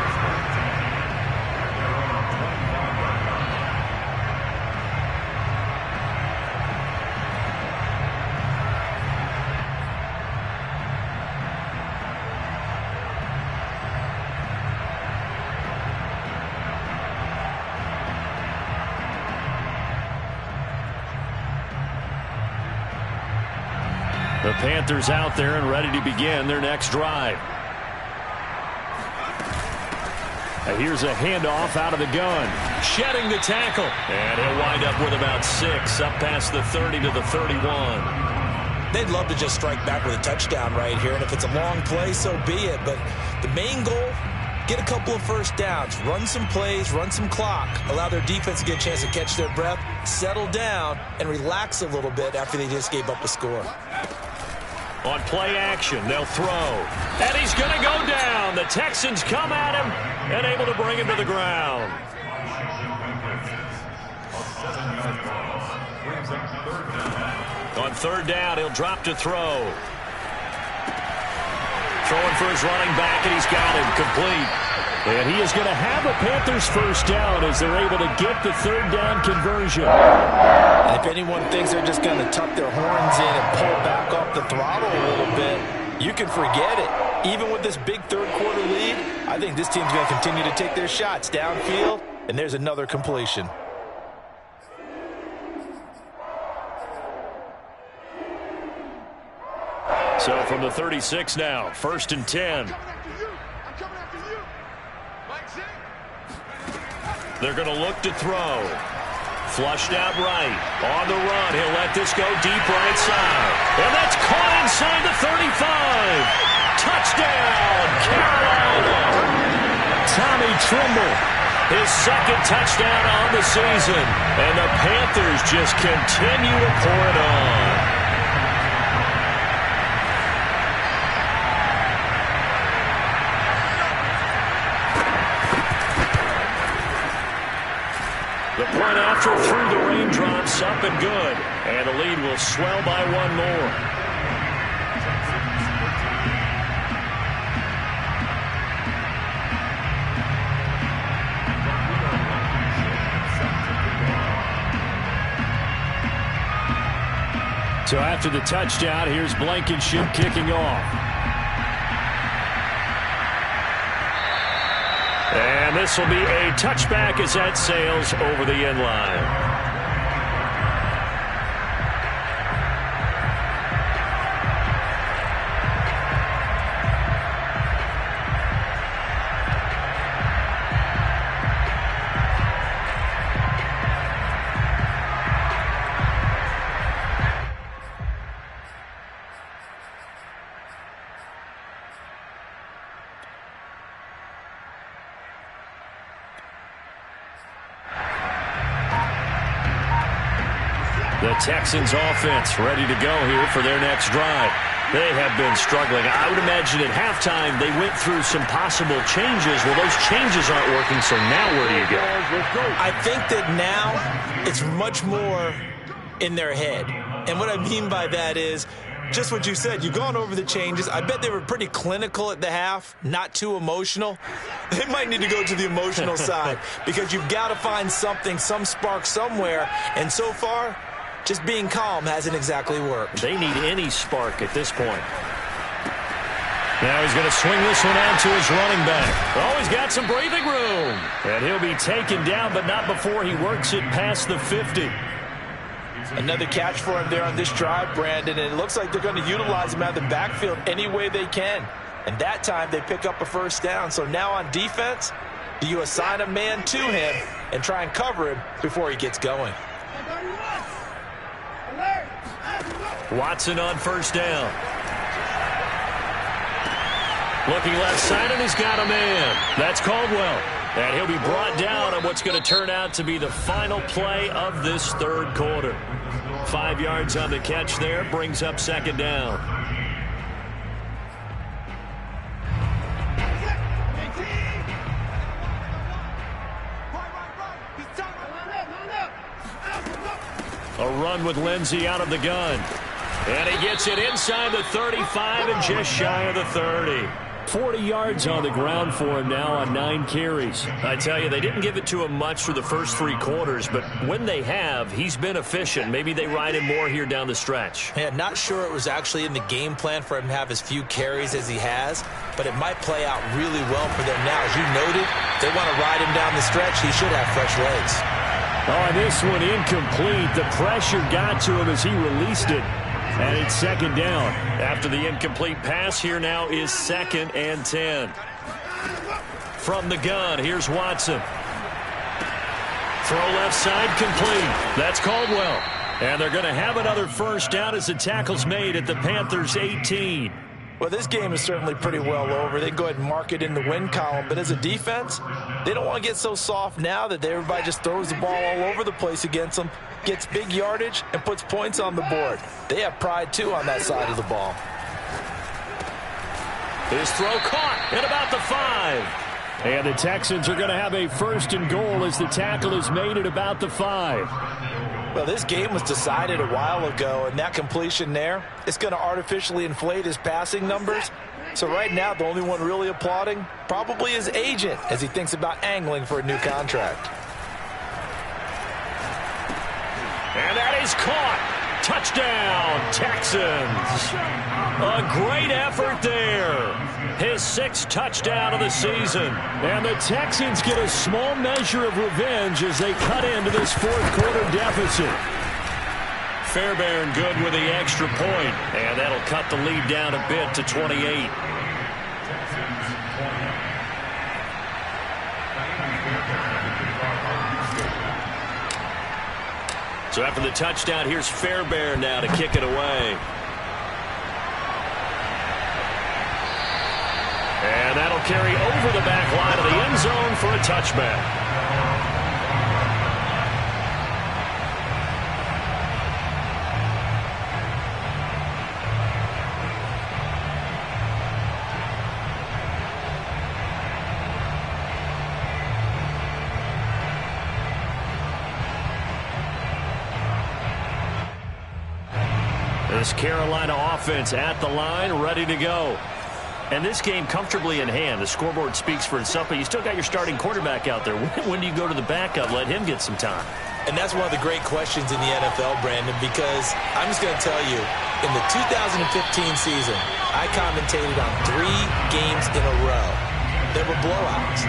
The Panthers out there and ready to begin their next drive. Here's a handoff out of the gun. Shedding the tackle. And he'll wind up with about 6 up past the 30 to the 31. They'd love to just strike back with a touchdown right here. And if it's a long play, so be it. But the main goal, get a couple of first downs. Run some plays, run some clock. Allow their defense to get a chance to catch their breath, settle down, and relax a little bit after they just gave up a score. On play action, they'll throw. And he's going to go down. The Texans come at him and able to bring him to the ground. On third down, he'll drop to throw. Throwing for his running back, and he's got him complete. And he is going to have a Panthers first down as they're able to get the third down conversion. And if anyone thinks they're just going to tuck their horns in and pull back off the throttle a little bit, you can forget it. Even with this big third-quarter lead, I think this team's going to continue to take their shots downfield, and there's another completion. So from the 36 now, 1st and 10. They're going to look to throw. Flushed out right. On the run. He'll let this go deep right side. And that's caught inside the 35. Touchdown, Carolina. Tommy Tremble, his second touchdown on the season. And the Panthers just continue to pour it on. The point after through the raindrops, up and good. And the lead will swell by 1 more. So after the touchdown, here's Blankenship kicking off. And this will be a touchback as that sails over the end line. The Texans offense ready to go here for their next drive. They have been struggling. I would imagine at halftime they went through some possible changes. Well, those changes aren't working, so now where do you go? I think that now it's much more in their head. And what I mean by that is just what you said. You've gone over the changes. I bet they were pretty clinical at the half, not too emotional. They might need to go to the emotional side because you've got to find something, some spark somewhere. And so far, just being calm hasn't exactly worked. They need any spark at this point. Now he's going to swing this one out to his running back. Oh, he's got some breathing room. And he'll be taken down, but not before he works it past the 50. Another catch for him there on this drive, Brandon, and it looks like they're going to utilize him out of the backfield any way they can. And that time they pick up a first down. So now on defense, do you assign a man to him and try and cover him before he gets going? Watson on first down. Looking left side, and he's got a man. That's Caldwell. And he'll be brought down on what's going to turn out to be the final play of this third quarter. 5 yards on the catch there, brings up second down. A run with Lindsey out of the gun. And he gets it inside the 35 and just shy of the 30. 40 yards on the ground for him now on 9 carries. I tell you, they didn't give it to him much for the first 3 quarters, but when they have, he's been efficient. Maybe they ride him more here down the stretch. Yeah, not sure it was actually in the game plan for him to have as few carries as he has, but it might play out really well for them now. As you noted, if they want to ride him down the stretch, he should have fresh legs. Oh, and this one incomplete. The pressure got to him as he released it. And it's second down. After the incomplete pass, here now is 2nd and 10. From the gun, here's Watson. Throw left side complete. That's Caldwell. And they're going to have another first down as the tackle's made at the Panthers' 18. Well, this game is certainly pretty well over. They can go ahead and mark it in the win column. But as a defense, they don't want to get so soft now that everybody just throws the ball all over the place against them, gets big yardage, and puts points on the board. They have pride, too, on that side of the ball. His throw caught at about the 5. And the Texans are going to have a 1st and goal as the tackle is made at about the 5. Well, this game was decided a while ago, and that completion there, it's going to artificially inflate his passing numbers. So right now, the only one really applauding probably his agent as he thinks about angling for a new contract. And that is caught. Touchdown, Texans. A great effort there. His 6th touchdown of the season. And the Texans get a small measure of revenge as they cut into this 4th quarter deficit. Fairbairn good with the extra point. And that'll cut the lead down a bit to 28. So after the touchdown, here's Fairbairn now to kick it away. And that'll carry over the back line of the end zone for a touchback. This Carolina offense at the line, ready to go. And this game comfortably in hand. The scoreboard speaks for itself, but you still got your starting quarterback out there. When do you go to the backup, let him get some time? And that's one of the great questions in the NFL, Brandon, because I'm just going to tell you, in the 2015 season, I commentated on 3 games in a row. There were blowouts.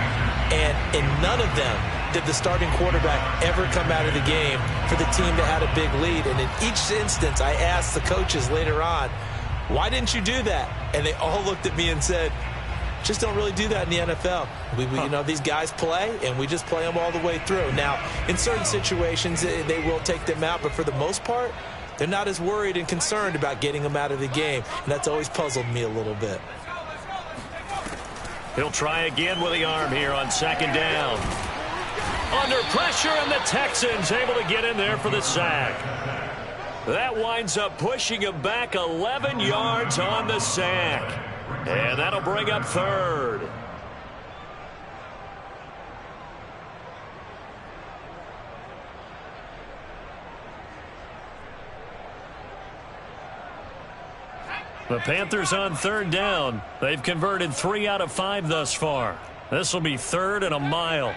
And in none of them did the starting quarterback ever come out of the game for the team that had a big lead. And in each instance, I asked the coaches later on, why didn't you do that? And they all looked at me and said, just don't really do that in the NFL. You know, these guys play, and we just play them all the way through. Now, in certain situations, they will take them out, but for the most part, they're not as worried and concerned about getting them out of the game. And that's always puzzled me a little bit. He'll try again with the arm here on 2nd down. Under pressure, and the Texans able to get in there for the sack. That winds up pushing him back 11 yards on the sack. And that'll bring up 3rd. The Panthers on 3rd down. They've converted 3 out of 5 thus far. This will be 3rd and a mile.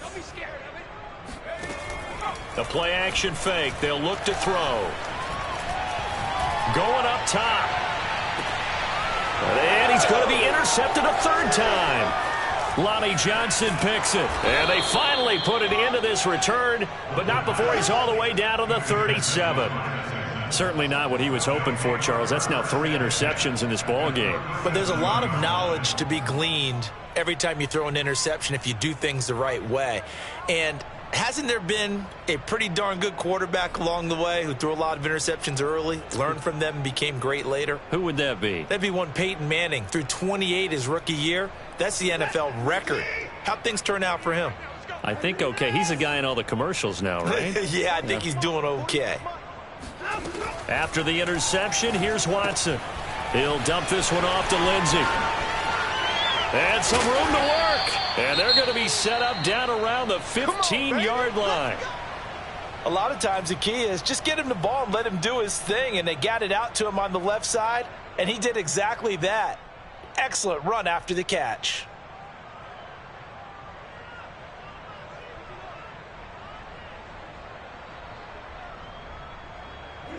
Don't be scared of it. The play action fake. They'll look to throw. Going up top. And he's going to be intercepted a 3rd time. Lonnie Johnson picks it. And they finally put it into this return, but not before he's all the way down to the 37. Certainly not what he was hoping for, Charles. That's now 3 interceptions in this ball game. But there's a lot of knowledge to be gleaned every time you throw an interception if you do things the right way. And hasn't there been a pretty darn good quarterback along the way who threw a lot of interceptions early, learned from them, and became great later? Who would that be? That'd be one Peyton Manning. Threw 28 his rookie year. That's the NFL record. How'd things turn out for him? I think okay. He's a guy in all the commercials now, right? Yeah, I think he's doing okay. After the interception, here's Watson. He'll dump this one off to Lindsey. And some room to work. And they're going to be set up down around the 15-yard line. A lot of times the key is just get him the ball and let him do his thing, and they got it out to him on the left side, and he did exactly that. Excellent run after the catch.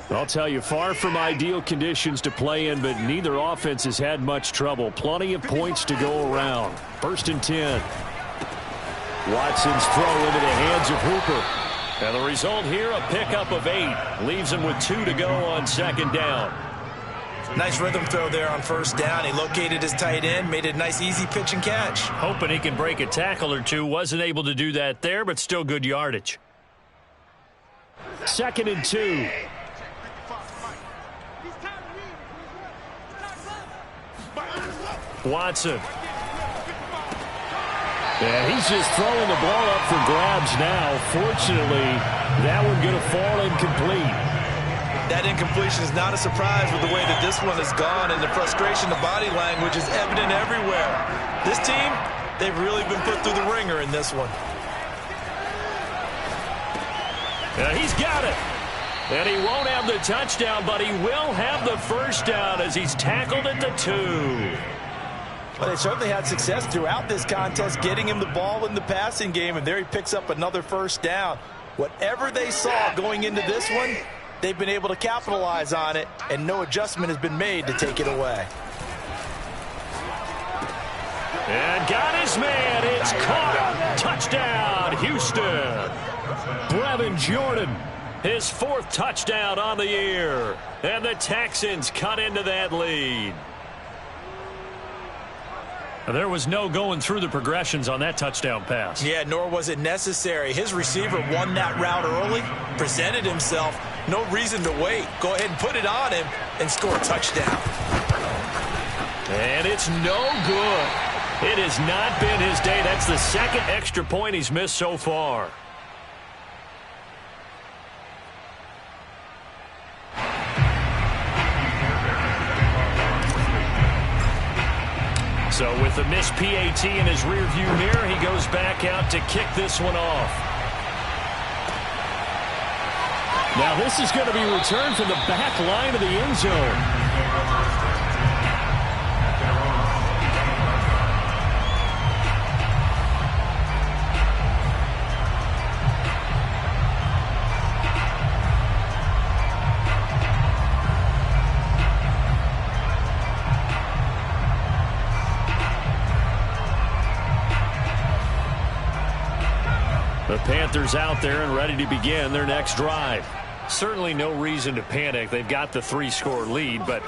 I'll tell you, far from ideal conditions to play in, but neither offense has had much trouble. Plenty of points to go around. 1st and 10. Watson's throw into the hands of Hooper. And the result here, a pickup of 8. Leaves him with 2 to go on 2nd down. Nice rhythm throw there on 1st down. He located his tight end, made a nice easy pitch and catch. Hoping he can break a tackle or two. Wasn't able to do that there, but still good yardage. 2nd and 2. Watson. Yeah, he's just throwing the ball up for grabs now. Fortunately, that one going to fall incomplete. That incompletion is not a surprise with the way that this one has gone, and the frustration, the body language is evident everywhere. This team, they've really been put through the ringer in this one. Yeah, he's got it. And he won't have the touchdown, but he will have the 1st down as he's tackled at the 2. Well, they certainly had success throughout this contest, getting him the ball in the passing game, and there he picks up another 1st down. Whatever they saw going into this one, they've been able to capitalize on it, and no adjustment has been made to take it away. And got his man. It's caught. Touchdown, Houston. Brevin Jordan, his 4th touchdown on the year. And the Texans cut into that lead. There was no going through the progressions on that touchdown pass. Yeah, nor was it necessary. His receiver won that route early, presented himself. No reason to wait. Go ahead and put it on him and score a touchdown. And it's no good. It has not been his day. That's the 2nd extra point he's missed so far. So with the missed PAT in his rearview mirror, he goes back out to kick this one off. Now this is going to be returned from the back line of the end zone. The Panthers out there and ready to begin their next drive. Certainly no reason to panic. They've got the 3-score lead, but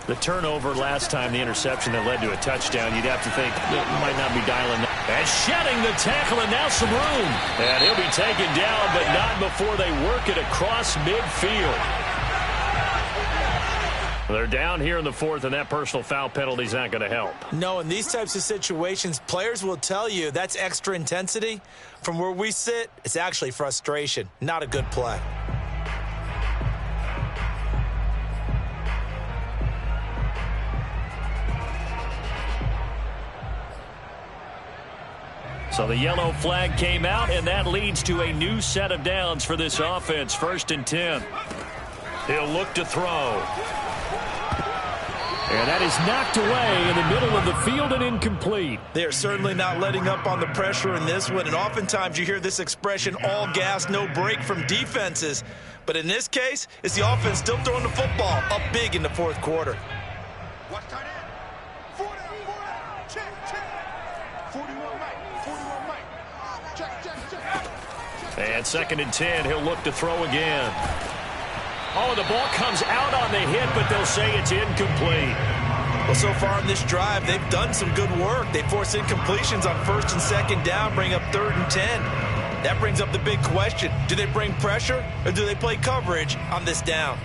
the turnover last time, the interception that led to a touchdown, you'd have to think it might not be dialing. And shedding the tackle, and now some room. And he'll be taken down, but not before they work it across midfield. They're down here in the 4th, and that personal foul penalty is not going to help. No, in these types of situations, players will tell you that's extra intensity. From where we sit, it's actually frustration. Not a good play. So the yellow flag came out, and that leads to a new set of downs for this offense. 1st and 10. He'll look to throw. And that is knocked away in the middle of the field and incomplete. They are certainly not letting up on the pressure in this one. And oftentimes you hear this expression, all gas, no break from defenses. But in this case, it's the offense still throwing the football up big in the 4th quarter. Watch tight end. 40, check. 41 Mike. Check. And 2nd and 10, he'll look to throw again. Oh, the ball comes out on the hit, but they'll say it's incomplete. Well, so far in this drive, they've done some good work. They force incompletions on 1st and 2nd down, bring up 3rd and 10. That brings up the big question. Do they bring pressure, or do they play coverage on this down?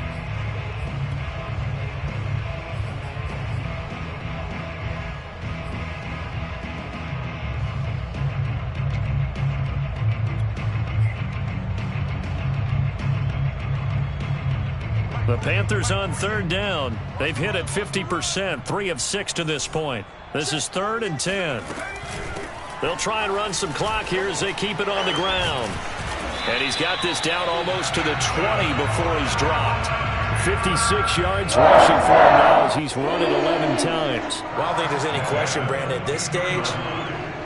The Panthers on 3rd down. They've hit it 50%, 3 of 6 to this point. This is 3rd and 10. They'll try and run some clock here as they keep it on the ground. And he's got this down almost to the 20 before he's dropped. 56 yards rushing for him now as he's run it 11 times. Well, I don't think there's any question, Brandon, at this stage.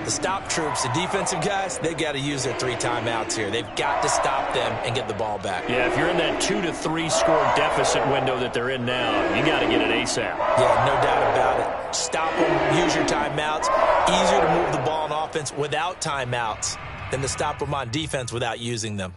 The stop troops, the defensive guys, they got to use their 3 timeouts here. They've got to stop them and get the ball back. Yeah, if you're in that 2 to 3 score deficit window that they're in now, you got to get it ASAP. Yeah, no doubt about it. Stop them, use your timeouts. Easier to move the ball on offense without timeouts than to stop them on defense without using them.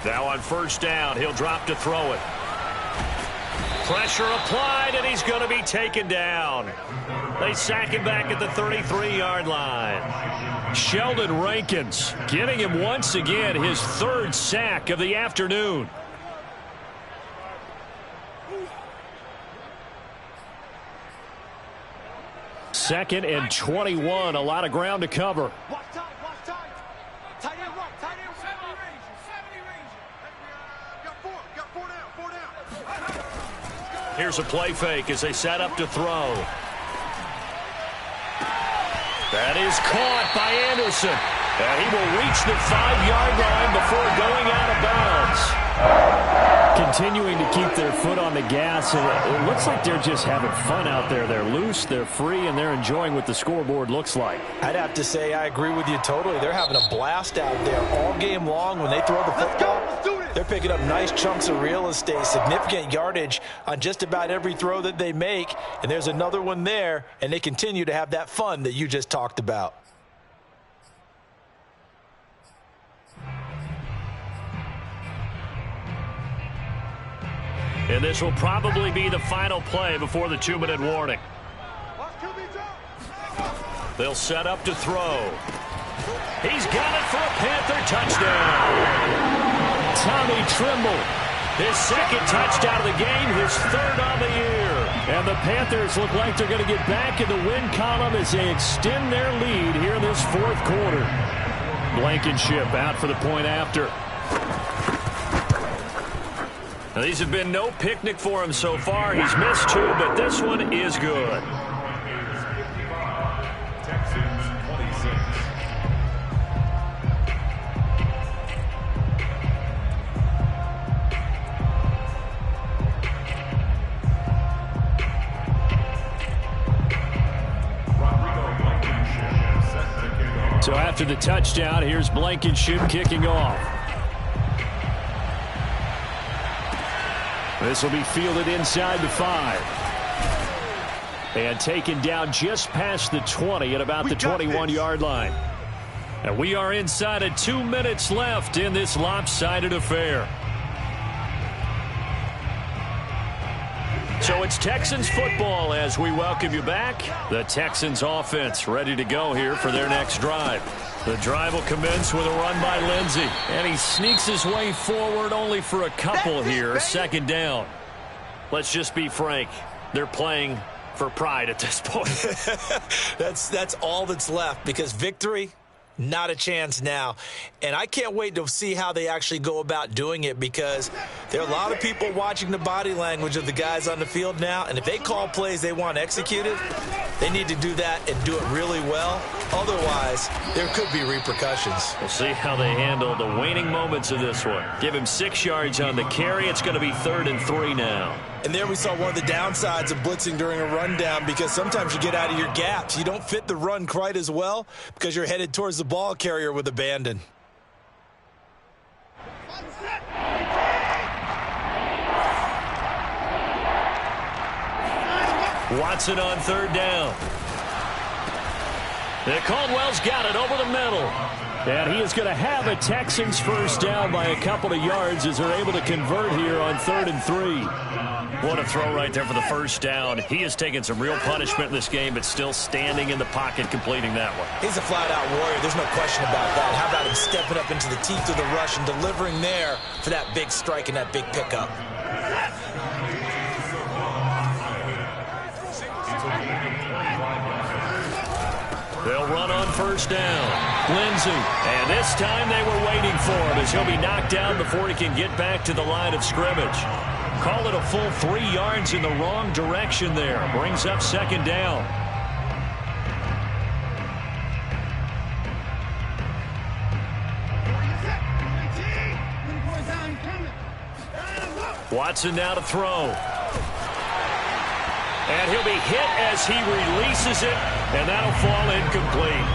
Now on first down, he'll drop to throw it. Pressure applied, and he's going to be taken down. They sack him back at the 33-yard line. Sheldon Rankins getting him once again his 3rd sack of the afternoon. Second and 21, a lot of ground to cover. Here's a play fake as they set up to throw. That is caught by Anderson. And he will reach the 5-yard line before going out of bounds. Continuing to keep their foot on the gas, and it looks like they're just having fun out there. They're loose, they're free, and they're enjoying what the scoreboard looks like. I'd have to say I agree with you totally. They're having a blast out there all game long when they throw the football. They're picking up nice chunks of real estate, significant yardage on just about every throw that they make. And there's another one there, and they continue to have that fun that you just talked about. And this will probably be the final play before the 2-minute warning. They'll set up to throw. He's got it for a Panther touchdown. Tommy Trimble, his 2nd touchdown of the game, his 3rd on the year. And the Panthers look like they're going to get back in the win column as they extend their lead here in this 4th quarter. Blankenship out for the point after. Now, these have been no picnic for him so far. He's missed 2, but this one is good. Texans 26. So after the touchdown, here's Blankenship kicking off. This will be fielded inside the 5. And taken down just past the 20 at about the 21-yard line. And we are inside of 2 minutes left in this lopsided affair. So it's Texans football as we welcome you back. The Texans offense ready to go here for their next drive. The drive will commence with a run by Lindsey. And he sneaks his way forward only for a couple here. 2nd down. Let's just be frank. They're playing for pride at this point. That's all that's left because victory, not a chance now. And I can't wait to see how they actually go about doing it because there are a lot of people watching the body language of the guys on the field now. And if they call plays they want executed, they need to do that and do it really well. Otherwise, there could be repercussions. We'll see how they handle the waning moments of this one. Give him 6 yards on the carry. It's going to be 3rd and 3 now. And there we saw one of the downsides of blitzing during a rundown because sometimes you get out of your gaps. You don't fit the run quite as well because you're headed towards the ball carrier with abandon. Watson on 3rd down. And Caldwell's got it over the middle. And he is going to have a Texans 1st down by a couple of yards as they're able to convert here on 3rd and 3. What a throw right there for the 1st down. He has taken some real punishment in this game, but still standing in the pocket completing that one. He's a flat-out warrior. There's no question about that. How about him stepping up into the teeth of the rush and delivering there for that big strike and that big pickup? They'll run on 1st down. Lindsey. And this time they were waiting for him as he'll be knocked down before he can get back to the line of scrimmage. Call it a full 3 yards in the wrong direction there. Brings up second down. Watson now to throw. And he'll be hit as he releases it, and that'll fall incomplete.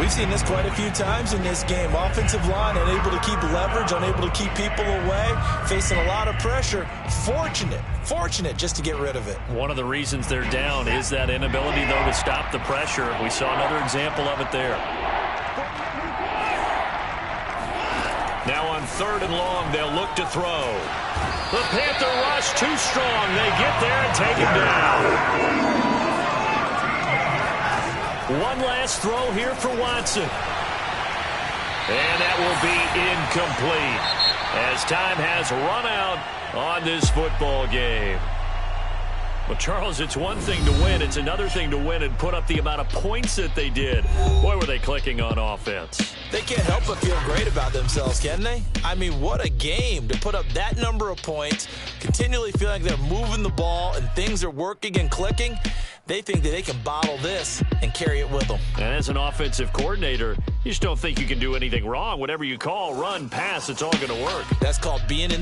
We've seen this quite a few times in this game. Offensive line unable to keep leverage, unable to keep people away, facing a lot of pressure. Fortunate just to get rid of it. One of the reasons they're down is that inability, though, to stop the pressure. We saw another example of it there. Now on 3rd and long, they'll look to throw. The Panther rush too strong. They get there and take him down. One last throw here for Watson. And that will be incomplete as time has run out on this football game. Well, Charles, it's one thing to win. It's another thing to win and put up the amount of points that they did. Boy, were they clicking on offense. They can't help but feel great about themselves, can they? I mean, what a game to put up that number of points, continually feel like they're moving the ball and things are working and clicking. They think that they can bottle this and carry it with them. And as an offensive coordinator, you just don't think you can do anything wrong. Whatever you call, run, pass, it's all going to work. That's called being in